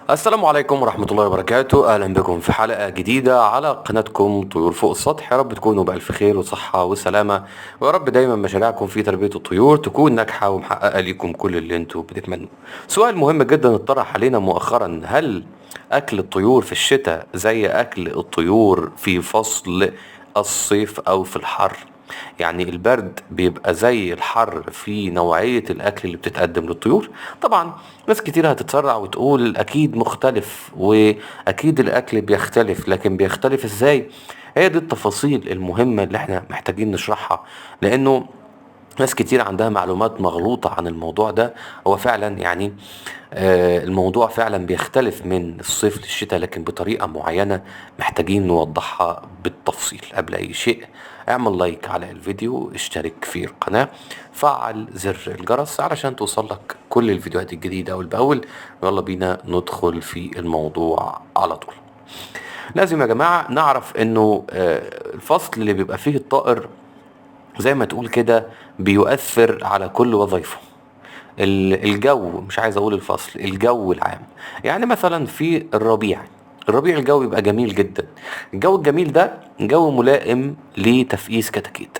السلام عليكم ورحمة الله وبركاته. أهلا بكم في حلقة جديدة على قناتكم طيور فوق السطح. يا رب تكونوا بألف خير وصحة وسلامة، ويا رب دايما مشاريعكم في تربية الطيور تكون ناجحة ومحققة ليكم كل اللي انتوا بتتمنوه. سؤال مهم جدا اتطرح علينا مؤخرا: هل أكل الطيور في الشتاء زي أكل الطيور في فصل الصيف أو في الحر؟ يعني البرد بيبقى زي الحر في نوعية الأكل اللي بتتقدم للطيور؟ طبعا ناس كتير هتتسرع وتقول أكيد مختلف، وأكيد الأكل بيختلف، لكن بيختلف إزاي؟ هي دي التفاصيل المهمة اللي احنا محتاجين نشرحها، لأنه ناس كتير عندها معلومات مغلوطة عن الموضوع ده. هو فعلا الموضوع فعلا بيختلف من الصيف للشتاء، لكن بطريقة معينة محتاجين نوضحها بالتفصيل. قبل أي شيء اعمل لايك على الفيديو، اشترك في القناة، فعل زر الجرس علشان توصلك كل الفيديوهات الجديدة أول بأول. يلا بينا ندخل في الموضوع على طول. لازم يا جماعة نعرف انه الفصل اللي بيبقى فيه الطائر زي ما تقول كده بيؤثر على كل وظائفه. الجو، مش عايز اقول الفصل، الجو العام. يعني مثلا في الربيع الجو يبقى جميل جدا. الجو الجميل ده جو ملائم لتفقيس كتاكيت،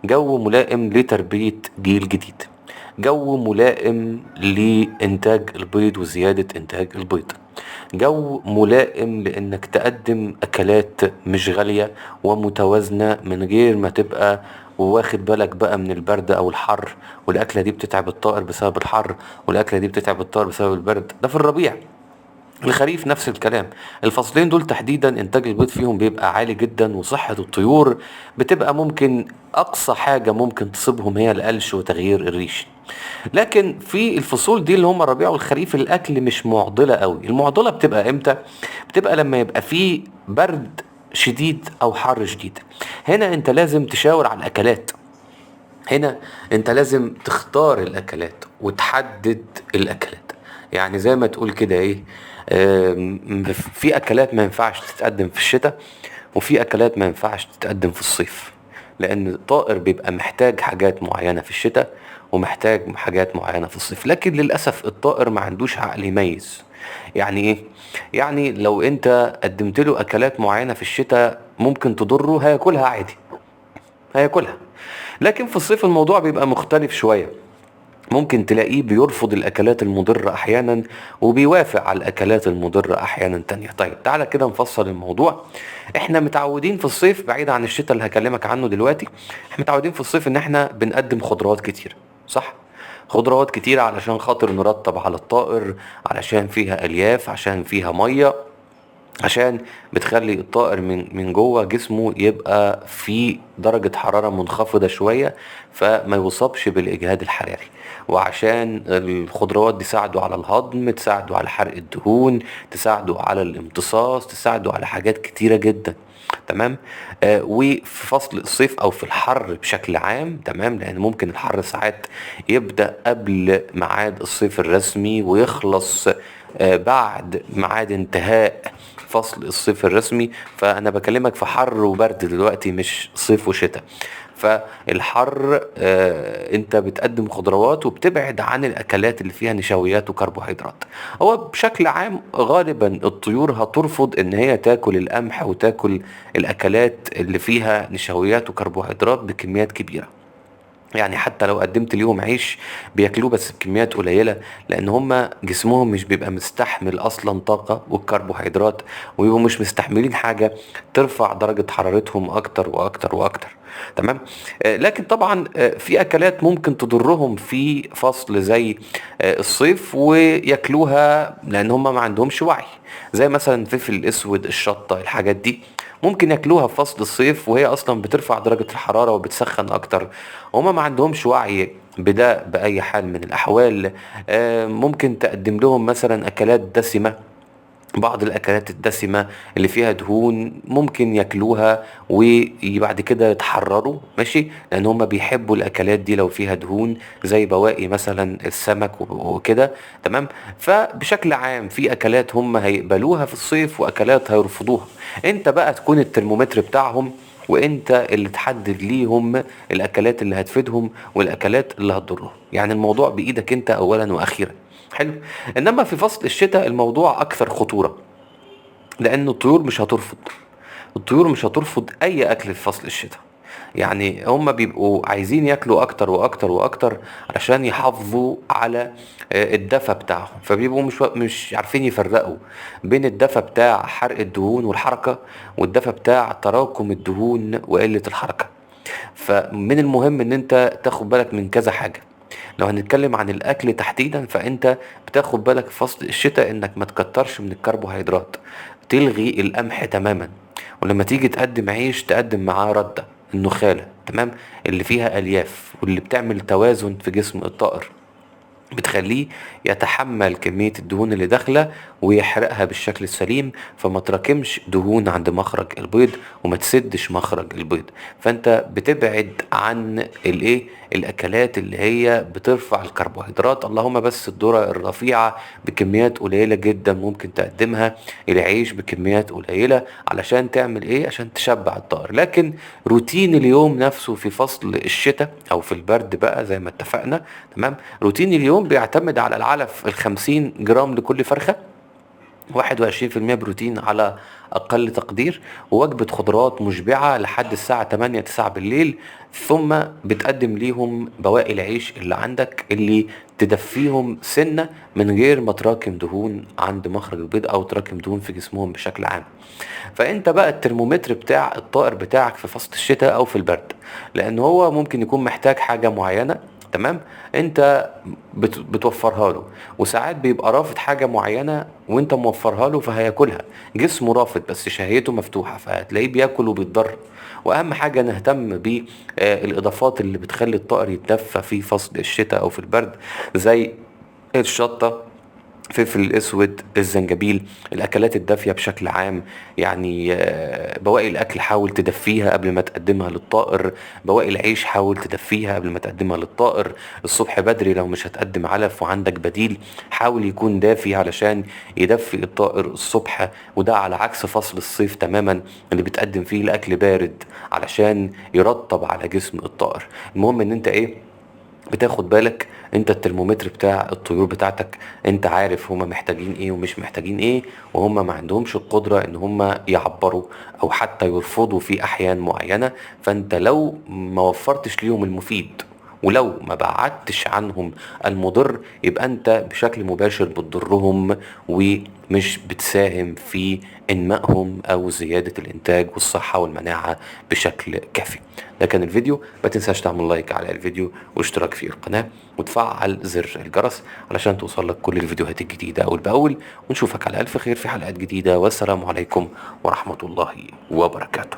جو ملائم لتربية جيل جديد، جو ملائم لإنتاج البيض وزيادة إنتاج البيض، جو ملائم لإنك تقدم أكلات مش غالية ومتوازنة من غير ما تبقى واخد بالك بقى من البرد أو الحر، والأكلة دي بتتعب الطائر بسبب الحر، والأكلة دي بتتعب الطائر بسبب البرد. ده في الربيع. الخريف نفس الكلام. الفصلين دول تحديدا انتاج البيض فيهم بيبقى عالي جدا، وصحة الطيور بتبقى ممكن اقصى حاجة ممكن تصيبهم هي القلش وتغيير الريش. لكن في الفصول دي اللي هم الربيع والخريف الاكل مش معضلة قوي. المعضلة بتبقى امتى؟ بتبقى لما يبقى في برد شديد او حر شديد. هنا انت لازم تشاور على الاكلات. هنا انت لازم تختار الاكلات وتحدد الاكلات. يعني زي ما تقول كده ايه، في اكلات ما ينفعش تتقدم في الشتاء، وفي اكلات ما ينفعش تتقدم في الصيف. لان الطائر بيبقى محتاج حاجات معينة في الشتاء ومحتاج حاجات معينة في الصيف. لكن للأسف الطائر ما عندوش عقل يميز. يعني ايه؟ يعني لو انت قدمت له اكلات معينة في الشتاء ممكن تضره، هياكلها عادي، هياكلها. لكن في الصيف الموضوع بيبقى مختلف شوية. ممكن تلاقيه بيرفض الأكلات المضرة أحيانا، وبيوافق على الأكلات المضرة أحيانا تانية. طيب تعالى كده نفصل الموضوع. احنا متعودين في الصيف، بعيد عن الشتاء اللي هكلمك عنه دلوقتي، احنا متعودين في الصيف ان احنا بنقدم خضروات كتير، صح؟ خضروات كتير علشان خاطر نرطب على الطائر، علشان فيها ألياف، عشان فيها مية، عشان بتخلي الطائر من جوه جسمه يبقى في درجة حرارة منخفضة شوية، فما يصابش بالإجهاد الحراري. وعشان الخضروات دي تساعده على الهضم، تساعده على حرق الدهون، تساعده على الامتصاص، تساعده على حاجات كتيرة جدا. تمام. وفي فصل الصيف او في الحر بشكل عام، تمام، لان ممكن الحر ساعات يبدأ قبل ميعاد الصيف الرسمي ويخلص بعد ميعاد انتهاء فصل الصيف الرسمي. فانا بكلمك في حر وبرد دلوقتي، مش صيف وشتاء. فالحر انت بتقدم خضروات وبتبعد عن الاكلات اللي فيها نشويات وكربوهيدرات. هو بشكل عام غالبا الطيور هترفض ان هي تاكل القمح وتاكل الاكلات اللي فيها نشويات وكربوهيدرات بكميات كبيرة. يعني حتى لو قدمت ليهم عيش بياكلوه بس بكميات قليلة، لان هما جسمهم مش بيبقى مستحمل اصلا طاقة والكربوهيدرات، ويبقوا مش مستحملين حاجة ترفع درجة حرارتهم اكتر واكتر واكتر. تمام. لكن طبعا في اكلات ممكن تضرهم في فصل زي الصيف وياكلوها لان هما ما عندهمش وعي. زي مثلا الفلفل الاسود، الشطة، الحاجات دي ممكن ياكلوها في فصل الصيف وهي اصلا بترفع درجة الحرارة وبتسخن اكتر. هما ما عندهمش وعي بده بأي حال من الأحوال. ممكن تقدم لهم مثلا أكلات دسمة. بعض الأكلات الدسمة اللي فيها دهون ممكن ياكلوها وبعد كده يتحرروا، ماشي، لأن هما بيحبوا الأكلات دي لو فيها دهون، زي بواقي مثلا السمك وكده. تمام. فبشكل عام في أكلات هما هيقبلوها في الصيف وأكلات هيرفضوها. انت بقى تكون الترمومتر بتاعهم، وانت اللي تحدد ليهم الاكلات اللي هتفيدهم والاكلات اللي هتضرهم. يعني الموضوع بايدك انت اولا واخيرا. حلو. انما في فصل الشتاء الموضوع اكثر خطورة، لان الطيور مش هترفض. الطيور مش هترفض اي اكل في فصل الشتاء. يعني هم بيبقوا عايزين ياكلوا اكتر واكتر واكتر علشان يحافظوا على الدفى بتاعهم، فبيبقوا مش عارفين يفرقوا بين الدفى بتاع حرق الدهون والحركة، والدفى بتاع تراكم الدهون وقلة الحركة. فمن المهم ان انت تاخد بالك من كذا حاجة. لو هنتكلم عن الاكل تحديدا، فانت بتاخد بالك في فصل الشتاء انك ما تكترش من الكربوهيدرات، تلغي القمح تماما. ولما تيجي تقدم عيش تقدم معاه ردة النخالة، تمام، اللي فيها الياف واللي بتعمل توازن في جسم الطائر، بتخليه يتحمل كمية الدهون اللي داخلة ويحرقها بالشكل السليم، فما تراكمش دهون عند مخرج البيض وما تسدش مخرج البيض. فانت بتبعد عن الايه، الاكلات اللي هي بترفع الكربوهيدرات، اللهم بس الذرة الرفيعة بكميات قليلة جدا ممكن تقدمها، العيش بكميات قليلة، علشان تعمل ايه، عشان تشبع الطائر. لكن روتين اليوم نفسه في فصل الشتاء او في البرد بقى زي ما اتفقنا، تمام، روتين اليوم بيعتمد على العلف 50 جرام لكل فرخة، 21% بروتين على أقل تقدير، ووجبة خضروات مشبعة لحد الساعة 8 9 بالليل. ثم بتقدم ليهم بواقي العيش اللي عندك اللي تدفيهم سنة من غير ما تراكم دهون عند مخرج البيض أو تراكم دهون في جسمهم بشكل عام. فأنت بقى الترمومتر بتاع الطائر بتاعك في فصل الشتاء أو في البرد، لأن هو ممكن يكون محتاج حاجة معينة، تمام، انت بتوفرها له، وساعات بيبقى رافض حاجة معينة وانت موفرها له فهياكلها. جسمه رافض بس شهيته مفتوحة، فهتلاقيه بياكل وبيتضر. واهم حاجة نهتم بالاضافات اللي بتخلي الطائر يتدفى في فصل الشتاء او في البرد، زي الشطة، الفلفل الاسود، الزنجبيل، الاكلات الدافيه بشكل عام. يعني بواقي الاكل حاول تدفيها قبل ما تقدمها للطائر، بواقي العيش حاول تدفيها قبل ما تقدمها للطائر. الصبح بدري لو مش هتقدم علف وعندك بديل، حاول يكون دافي علشان يدفي الطائر الصبح. وده على عكس فصل الصيف تماما اللي بتقدم فيه الاكل بارد علشان يرطب على جسم الطائر. المهم ان انت ايه، بتاخد بالك. انت الترمومتر بتاع الطيور بتاعتك، انت عارف هما محتاجين ايه ومش محتاجين ايه، وهما ما عندهمش القدرة ان هما يعبروا او حتى يرفضوا في احيان معينة. فانت لو ما وفرتش ليهم المفيد ولو ما بعدتش عنهم المضر، يبقى انت بشكل مباشر بتضرهم ومش بتساهم في انمائهم او زيادة الانتاج والصحة والمناعة بشكل كافي. ده كان الفيديو. ما تنساش تعمل لايك على الفيديو واشتراك في القناة وتفعل زر الجرس علشان توصلك كل الفيديوهات الجديدة اول باول. ونشوفك على الف خير في حلقات جديدة، والسلام عليكم ورحمة الله وبركاته.